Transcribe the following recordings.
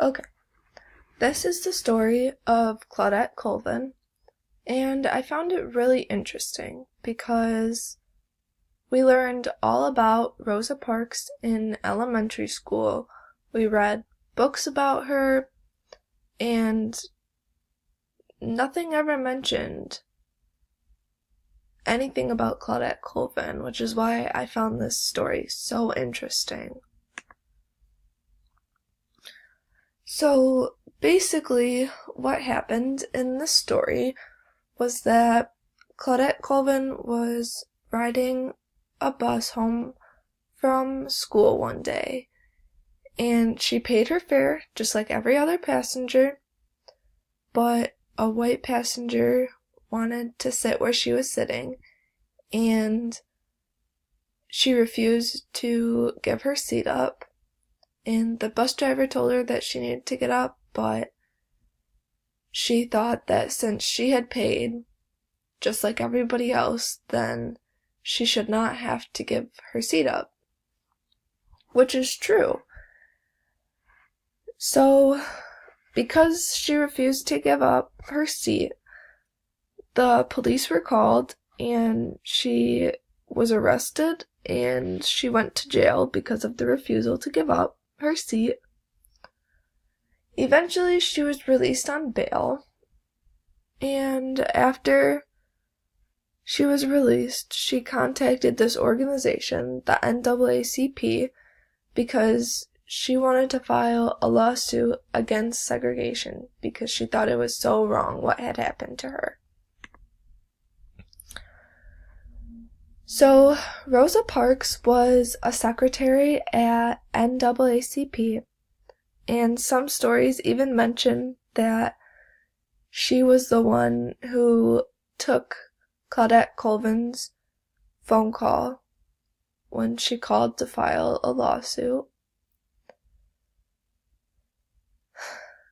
Okay, this is the story of Claudette Colvin, and I found it really interesting because we learned all about Rosa Parks in elementary school. We read books about her, and nothing ever mentioned anything about Claudette Colvin, which is why I found this story so interesting. So basically, what happened in this story was that Claudette Colvin was riding a bus home from school one day, and she paid her fare just like every other passenger, but a white passenger wanted to sit where she was sitting, and she refused to give her seat up, and the bus driver told her that she needed to get up, but she thought that since she had paid, just like everybody else, then she should not have to give her seat up, which is true. So, because she refused to give up her seat, the police were called, and she was arrested, and she went to jail because of the refusal to give up her seat. Eventually, she was released on bail, and after she was released, she contacted this organization, the NAACP, because she wanted to file a lawsuit against segregation because she thought it was so wrong what had happened to her. So, Rosa Parks was a secretary at NAACP, and some stories even mention that she was the one who took Claudette Colvin's phone call when she called to file a lawsuit.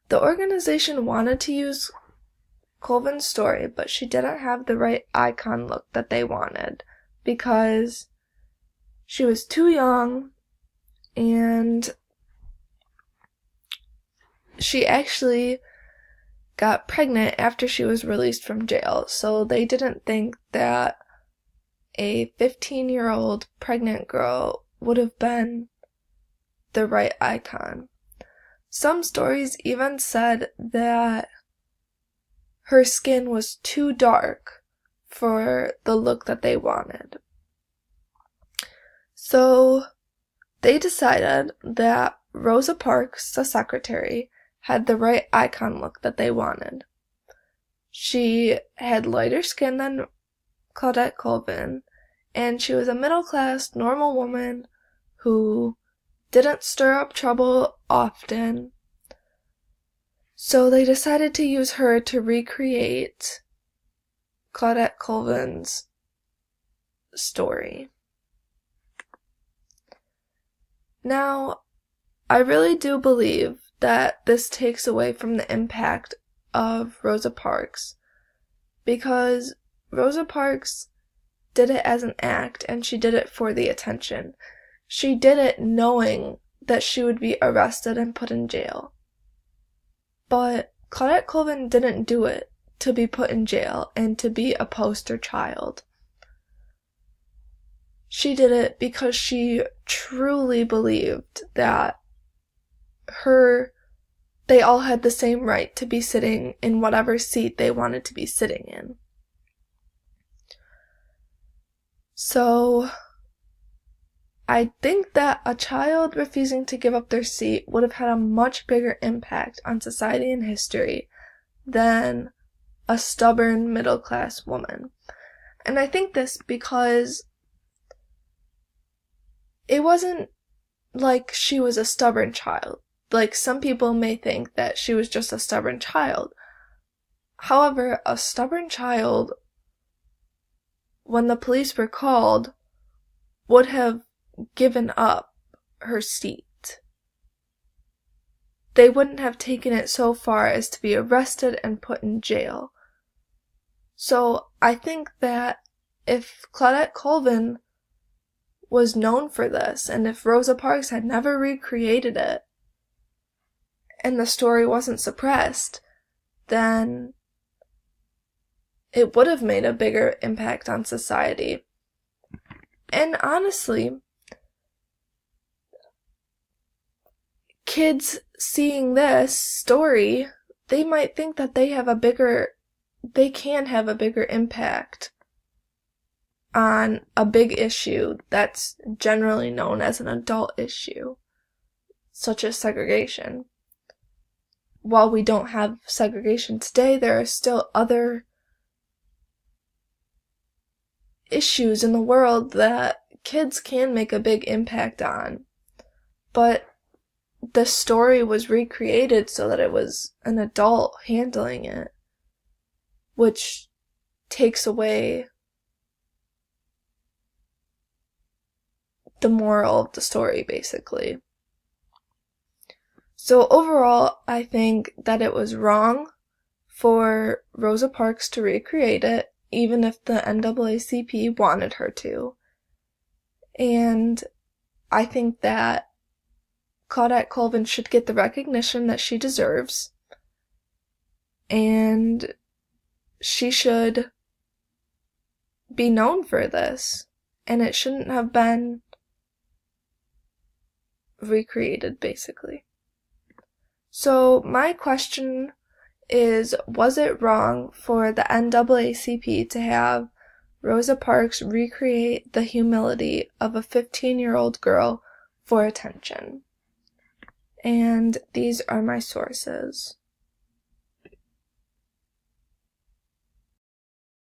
The organization wanted to use Colvin's story, but she didn't have the right icon look that they wanted because she was too young, and she actually got pregnant after she was released from jail, so they didn't think that a 15-year-old pregnant girl would have been the right icon. Some stories even said that her skin was too dark for the look that they wanted. So they decided that Rosa Parks, the secretary, had the right icon look that they wanted. She had lighter skin than Claudette Colvin, and she was a middle-class, normal woman who didn't stir up trouble often. So they decided to use her to recreate Claudette Colvin's story. Now, I really do believe that this takes away from the impact of Rosa Parks, because Rosa Parks did it as an act, and she did it for the attention. She did it knowing that she would be arrested and put in jail. But Claudette Colvin didn't do it to be put in jail and to be a poster child. She did it because she truly believed that they all had the same right to be sitting in whatever seat they wanted to be sitting in. So, I think that a child refusing to give up their seat would have had a much bigger impact on society and history than a stubborn middle-class woman. And I think this because it wasn't like she was a stubborn child. Like, some people may think that she was just a stubborn child. However, a stubborn child, when the police were called, would have given up her seat. They wouldn't have taken it so far as to be arrested and put in jail. So I think that if Claudette Colvin was known for this, and if Rosa Parks had never recreated it, and the story wasn't suppressed, then it would have made a bigger impact on society. And honestly, kids seeing this story, they might think that they can have a bigger impact on a big issue that's generally known as an adult issue, such as segregation. While we don't have segregation today, there are still other issues in the world that kids can make a big impact on. But the story was recreated so that it was an adult handling it, which takes away the moral of the story, basically. So overall, I think that it was wrong for Rosa Parks to recreate it, even if the NAACP wanted her to. And I think that Claudette Colvin should get the recognition that she deserves. And she should be known for this. And it shouldn't have been recreated, basically. So my question is, was it wrong for the NAACP to have Rosa Parks recreate the humility of a 15-year-old girl for attention? And these are my sources.